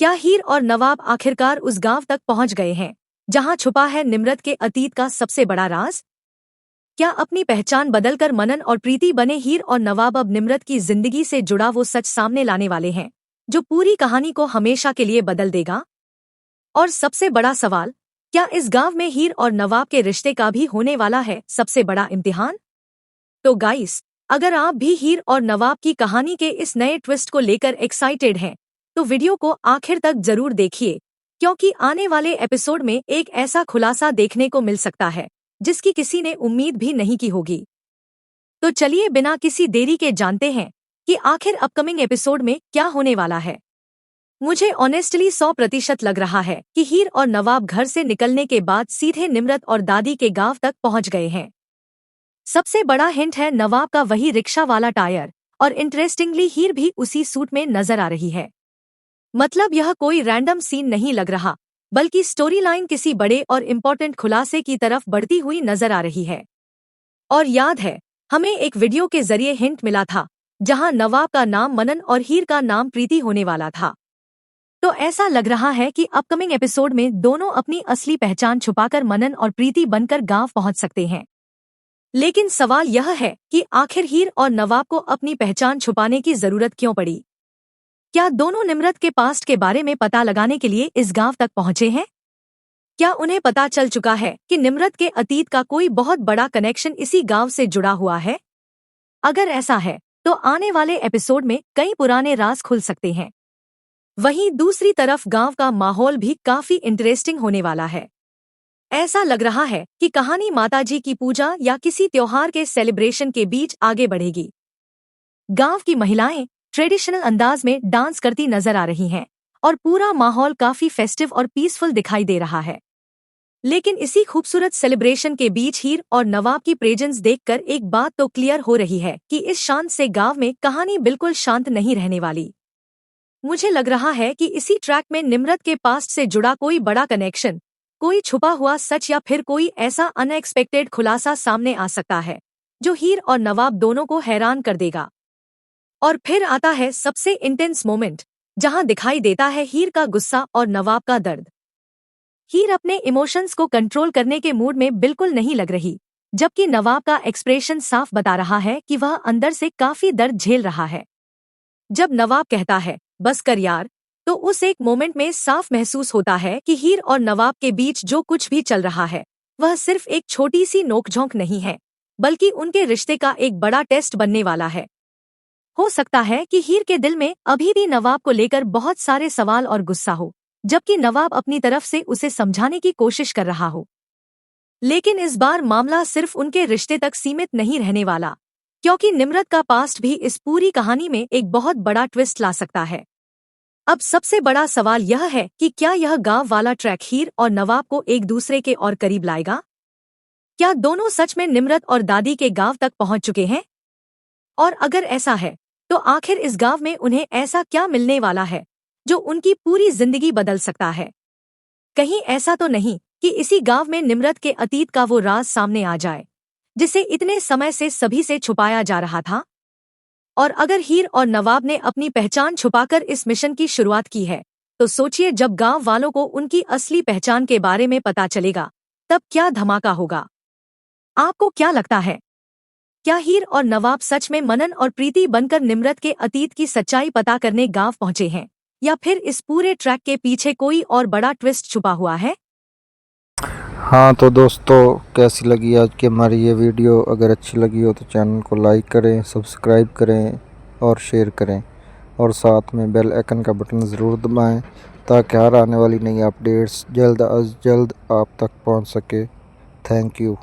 क्या हीर और नवाब आखिरकार उस गांव तक पहुंच गए हैं जहां छुपा है निम्रत के अतीत का सबसे बड़ा राज? क्या अपनी पहचान बदलकर मनन और प्रीति बने हीर और नवाब अब निम्रत की जिंदगी से जुड़ा वो सच सामने लाने वाले हैं जो पूरी कहानी को हमेशा के लिए बदल देगा? और सबसे बड़ा सवाल, क्या इस गांव में हीर और नवाब के रिश्ते का भी होने वाला है सबसे बड़ा इम्तिहान? तो गाइस, अगर आप भी हीर और नवाब की कहानी के इस नए ट्विस्ट को लेकर एक्साइटेड हैं, तो वीडियो को आखिर तक जरूर देखिए, क्योंकि आने वाले एपिसोड में एक ऐसा खुलासा देखने को मिल सकता है जिसकी किसी ने उम्मीद भी नहीं की होगी। तो चलिए बिना किसी देरी के जानते हैं कि आखिर अपकमिंग एपिसोड में क्या होने वाला है। मुझे ऑनेस्टली 100% लग रहा है कि हीर और नवाब घर से निकलने के बाद सीधे निम्रत और दादी के गांव तक पहुंच गए हैं। सबसे बड़ा हिंट है नवाब का वही रिक्शा वाला टायर, और इंटरेस्टिंगली हीर भी उसी सूट में नजर आ रही है। मतलब यह कोई रैंडम सीन नहीं लग रहा, बल्कि स्टोरी लाइन किसी बड़े और इम्पोर्टेंट खुलासे की तरफ बढ़ती हुई नजर आ रही है। और याद है, हमें एक वीडियो के जरिए हिंट मिला था जहां नवाब का नाम मनन और हीर का नाम प्रीति होने वाला था। तो ऐसा लग रहा है कि अपकमिंग एपिसोड में दोनों अपनी असली पहचान छुपाकर मनन और प्रीति बनकर गांव पहुंच सकते हैं। लेकिन सवाल यह है कि आखिर हीर और नवाब को अपनी पहचान छुपाने की जरूरत क्यों पड़ी? क्या दोनों निम्रत के पास्ट के बारे में पता लगाने के लिए इस गांव तक पहुंचे हैं? क्या उन्हें पता चल चुका है कि निम्रत के अतीत का कोई बहुत बड़ा कनेक्शन इसी गांव से जुड़ा हुआ है? अगर ऐसा है, तो आने वाले एपिसोड में कई पुराने राज खुल सकते हैं। वहीं दूसरी तरफ गांव का माहौल भी काफी इंटरेस्टिंग होने वाला है। ऐसा लग रहा है कि कहानी माताजी की पूजा या किसी त्योहार के सेलिब्रेशन के बीच आगे बढ़ेगी। गांव की महिलाएं ट्रेडिशनल अंदाज में डांस करती नजर आ रही हैं और पूरा माहौल काफी फेस्टिव और पीसफुल दिखाई दे रहा है। लेकिन इसी खूबसूरत सेलिब्रेशन के बीच हीर और नवाब की प्रेजेंस देखकर एक बात तो क्लियर हो रही है कि इस शांत से गांव में कहानी बिल्कुल शांत नहीं रहने वाली। मुझे लग रहा है कि इसी ट्रैक में निम्रत के पास्ट से जुड़ा कोई बड़ा कनेक्शन, कोई छुपा हुआ सच या फिर कोई ऐसा अनएक्सपेक्टेड खुलासा सामने आ सकता है जो हीर और नवाब दोनों को हैरान कर देगा। और फिर आता है सबसे इंटेंस मोमेंट, जहां दिखाई देता है हीर का गुस्सा और नवाब का दर्द। हीर अपने इमोशंस को कंट्रोल करने के मूड में बिल्कुल नहीं लग रही, जबकि नवाब का एक्सप्रेशन साफ बता रहा है कि वह अंदर से काफी दर्द झेल रहा है। जब नवाब कहता है बस कर यार, तो उस एक मोमेंट में साफ महसूस होता है कि हीर और नवाब के बीच जो कुछ भी चल रहा है वह सिर्फ एक छोटी सी नोकझोंक नहीं है, बल्कि उनके रिश्ते का एक बड़ा टेस्ट बनने वाला है। हो सकता है कि हीर के दिल में अभी भी नवाब को लेकर बहुत सारे सवाल और गुस्सा हो, जबकि नवाब अपनी तरफ से उसे समझाने की कोशिश कर रहा हो। लेकिन इस बार मामला सिर्फ उनके रिश्ते तक सीमित नहीं रहने वाला, क्योंकि निम्रत का पास्ट भी इस पूरी कहानी में एक बहुत बड़ा ट्विस्ट ला सकता है। अब सबसे बड़ा सवाल यह है कि क्या यह गांव वाला ट्रैक हीर और नवाब को एक दूसरे के और करीब लाएगा? क्या दोनों सच में निम्रत और दादी के गांव तक पहुंच चुके हैं? और अगर ऐसा है, तो आखिर इस गांव में उन्हें ऐसा क्या मिलने वाला है जो उनकी पूरी जिंदगी बदल सकता है? कहीं ऐसा तो नहीं कि इसी गांव में निम्रत के अतीत का वो राज सामने आ जाए जिसे इतने समय से सभी से छुपाया जा रहा था? और अगर हीर और नवाब ने अपनी पहचान छुपाकर इस मिशन की शुरुआत की है, तो सोचिए जब गांव वालों को उनकी असली पहचान के बारे में पता चलेगा, तब क्या धमाका होगा। आपको क्या लगता है? क्या हीर और नवाब सच में मनन और प्रीति बनकर निम्रत के अतीत की सच्चाई पता करने गांव पहुंचे हैं, या फिर इस पूरे ट्रैक के पीछे कोई और बड़ा ट्विस्ट छुपा हुआ है? हाँ तो दोस्तों, कैसी लगी आज की हमारी ये वीडियो? अगर अच्छी लगी हो तो चैनल को लाइक करें, सब्सक्राइब करें और शेयर करें, और साथ में बेल आइकन का बटन ज़रूर दबाएं ताकि हर आने वाली नई अपडेट्स जल्द अज जल्द आप तक पहुंच सके। Thank you.